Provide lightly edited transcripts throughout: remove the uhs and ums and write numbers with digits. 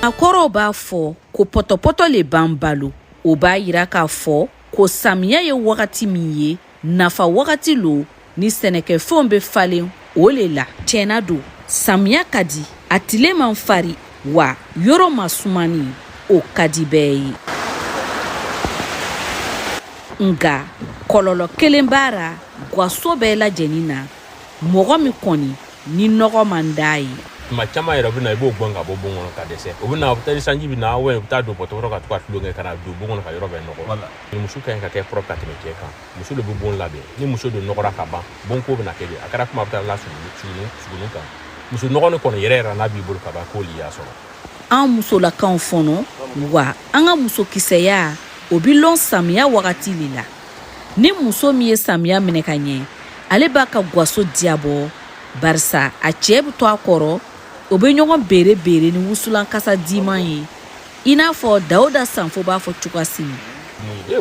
A kɔrɔw b'a fɔ ko pɔtɔpɔtɔ le b'an balo. O b'a yira k'a fɔ ko samiya ye wagati min ye, nafa wagati lo ni sɛnɛkɛfɛnw bɛ falen o le la. Tiɲɛna don, samiya ka di, a tile man fari, wa yɔrɔ ma sumani, o ka di bɛɛ ye. Nga kɔlɔlɔ kelen b'a ra gaso bɛɛ lajɛlen na, mɔgɔ min kɔni ni nɔgɔ man d'a ye. Ma chama yɛrɛ bɛ na i b'o gbɔn ka bɔ bon kɔnɔ ka dɛsɛ. O bɛ na ni sanji bɛ na u bɛ taa don pɔtɔpɔtɔ ka to ka tulonkɛ ka na don bon kɔnɔ ka yɔrɔ bɛɛ nɔgɔ. Ni muso ka ɲi ka kɛ propre ka tɛmɛ cɛ kan. Muso de bɛ bon labɛn. Ni muso don nɔgɔra ka ban, bon ko bɛ na kɛ de. A kɛra kuma bɛ taa la suguni kan. Muso nɔgɔ ni kɔni yɛrɛ n'a b'i bolo ka ban k'o y'a sɔrɔ. An musolakaw fɔnɔ, wa an ka musokisɛya o bi lɔn samiya wagati le la. Ni muso min ye samiya minɛ ka ɲɛ, ale b'a ka gaso diabɔ, barisa a cɛ bɛ to a kɔrɔ, o bɛ ɲɔgɔn bere ni wusulan kasa diman ye. I n'a fɔ Dawuda Sanfo b'a fɔ cogoya min.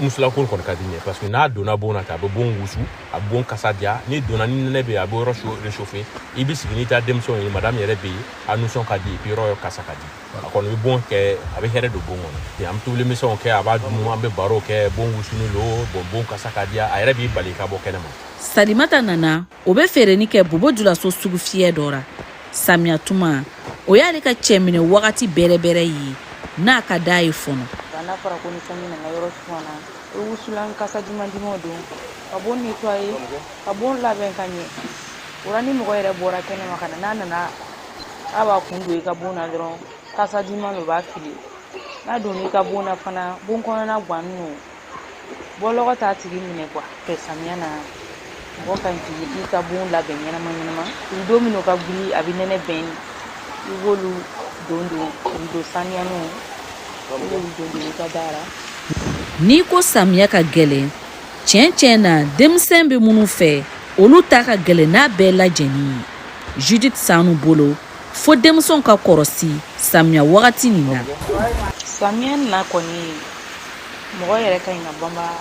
Musulan ko kɔni ka di ɲɛ parce que n'a donna bon na a bɛ bon wusu, a bon kasa diya. Ni donna ni nɛnɛ bɛ a bɛ yɔrɔ réchauffer. I bɛ sigi n'i ta denmisɛnw ye, madame yɛrɛ bɛ yen, a nisɔn ka di, puis yɔrɔ kasa ka di. A kɔni bɛ bon kɛ, a bɛ hɛrɛ don bon kɔnɔ. An bɛ tobili misɛnw kɛ, a b'a dun, an bɛ baro kɛ, bon wusuni lo, bon kasa ka diya, a yɛrɛ b'i bali ka bɔ kɛnɛma. Salimata nana, o bɛ feereni kɛ Bobo Julaso sugu fiyɛ dɔ ra. Samiya tuma, o y'ale ka cɛ minɛ wagati bɛrɛ ye, n'a ka d'a ye fɔnɔ. N'a fɔra ko ni sanji nana yɔrɔ sumana, o wusulan kasa diman-dimanw don, ka bon nettoyer, ka bon labɛn ka ɲɛ. O la ni mɔgɔ yɛrɛ bɔra kɛnɛma ka na, n'a nana, a b'a kun don i ka bon na dɔrɔn, kasa diman o b'a fili. N'a donna i ka bon na fana, bon kɔnɔna gannen no, bɔlɔgɔ t'a tigi minɛ quoi. Fɛ samiya na, mɔgɔ ka ɲi k'i ka bon labɛn ɲɛnama. Don min o ka wuli, a bɛ nɛnɛ bɛn, i b'olu don saniyaniw. N'i ko samiya ka gɛlɛn, tiɲɛ na denmisɛn bɛ minnu fɛ, olu ta ka gɛlɛn n'a bɛɛ lajɛlen ye. Judith Sanu bolo, fo denmisɛnw ka kɔrɔsi samiya wagati nin na. Samiya na kɔni, mɔgɔ yɛrɛ ka ɲi ka banba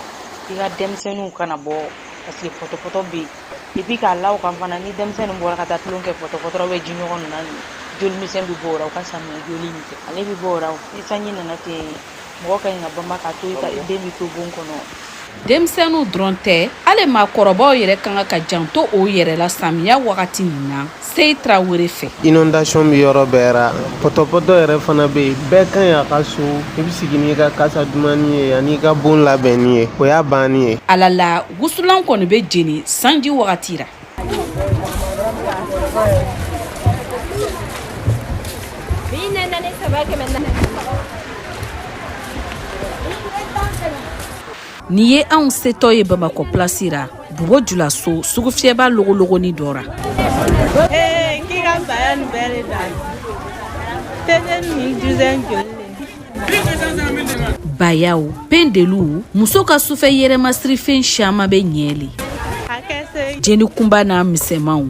i ka denmisɛnninw kana bɔ parce que pɔtɔpɔtɔ bɛ yen. Et puis k'a la o kan fana ni denmisɛnnin bɔra ka taa tulonkɛ pɔtɔpɔtɔ bɛ ji ɲɔgɔn ninnu na, joli misɛn bɛ bɔ o la, u ka samiya joli in kɛ. Ale bɛ bɔ o la, ni sanji nana ten, mɔgɔ ka ɲi ka banba ka to i den bɛ to bon kɔnɔ. Denmisɛnninw dɔrɔn tɛ, hali maakɔrɔbaw yɛrɛ kan ka janto o yɛrɛ la samiya wagati nin na. Seyi Tarawele fɛ. Inondation bɛ yɔrɔ bɛɛ ra, pɔtɔpɔtɔ yɛrɛ fana bɛ yen, bɛɛ ka ɲi a ka so, i bɛ sigi n'i ka kasa dumani ye ani ka bon labɛnni ye, o y'a bannen ye. Ala la, wusulan kɔni bɛ jeni sanji wagati ra. Ni ye anw setɔ ye Bamakɔ place ra, Bobo Julaso sugu fiyɛba logologoni dɔ ra. Bayaw, pendelu, muso ka sufɛ yɛrɛmasirifɛn caman bɛ ɲɛli. Jeni kunba n'a misɛmanw,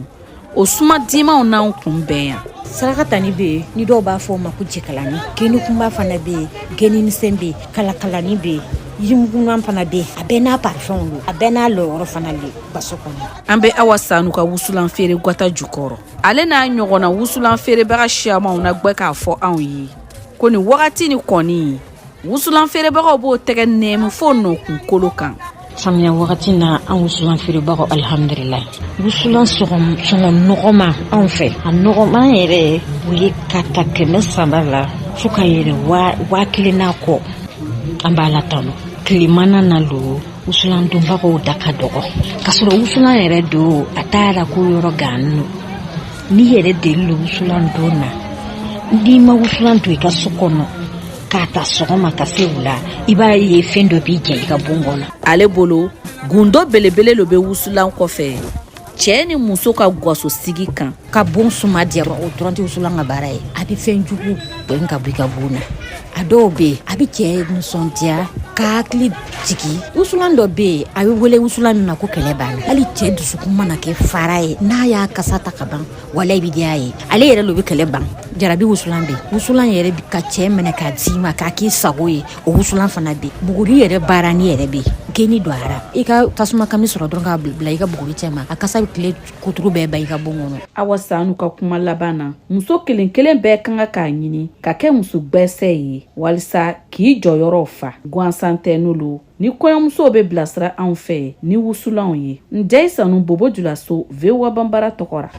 o suma dimanw n'anw kun bɛn yan. Saraka tani bɛ yen, ni dɔw b'a fɔ o ma ko jɛkalani. Geni kunba fana bɛ yen, geni misɛn bɛ yen, kalakalani bɛ yen. Yirimuguman fana bɛ yen, a bɛɛ n'a parfum don, a bɛɛ n'a lɔyɔrɔ fana le baso kɔnɔ. An bɛ Awa Sanu ka wusulan feere Gwata jukɔrɔ. Ale n'a ɲɔgɔnna wusulan feerebaga siamanw na gbɛ k'a fɔ anw ye ko nin wagati ni kɔni, wusulan feerebagaw b'o tɛgɛ nɛɛmu fo nɔkun kolo kan. Samiya wagati na an wusulan feerebagaw alhamdulillah. Wusulan sɔngɔ nɔgɔma anw fɛ. A nɔgɔma yɛrɛ o ye ka ta 300 la fo ka yɛrɛ 1000 n'a kɔ. An b'a la tanu. Tilemana na lo wusulan donbagaw da ka dɔgɔ. Ka sɔrɔ wusulan yɛrɛ don a taara ko yɔrɔ gannu. Ni yɛrɛ deli lo wusulan don na, n'i ma wusulan don i ka so kɔnɔ k'a ta sɔgɔma ka se wula, i b'a ye fɛn dɔ b'i jɛ i ka bon kɔnɔ. Ale bolo, gundo belebele lo bɛ wusulan kɔfɛ. Cɛ ni muso ka gaso sigi kan ka bon suma diya o dɔrɔn tɛ wusulan ka baara ye. A bɛ fɛn jugu bɛn ka bɔ i ka bon na. A dɔw bɛ yen, a bɛ cɛ nisɔndiya ka hakili jigi. Wusulan dɔ bɛ yen, a bɛ wele wusulan min na ko kɛlɛ banna. Hali cɛ dusukun mana kɛ fara ye, n'a y'a kasa ta ka ban, wala i bɛ diya ye. Ale yɛrɛ lo bɛ kɛlɛ ban. Jarabi wusulan bɛ yen. Wusulan yɛrɛ ka cɛ minɛ k'a d'i ma k'a k'i sago ye. O wusulan fana bɛ yen. Buguri yɛrɛ baara ni yɛrɛ bɛ yen. geni do ara i ka tasuma kami sɔrɔ dɔrɔn ka bila i ka buguri cɛma a kasa bɛ tile kuturu bɛɛ ba i ka bon kɔnɔ. Awa Sanu ka kuma laban na muso kelen kelen bɛɛ kan k'a ɲini ka kɛ muso gbɛsɛ ye walisa k'i jɔyɔrɔ fa gansan tɛ n'olu ni kɔɲɔmusow bɛ bilasira anw fɛ ni wusulanw ye. Njɛyi Sanu Bobo Julaso VOA Banbara tɔgɔra.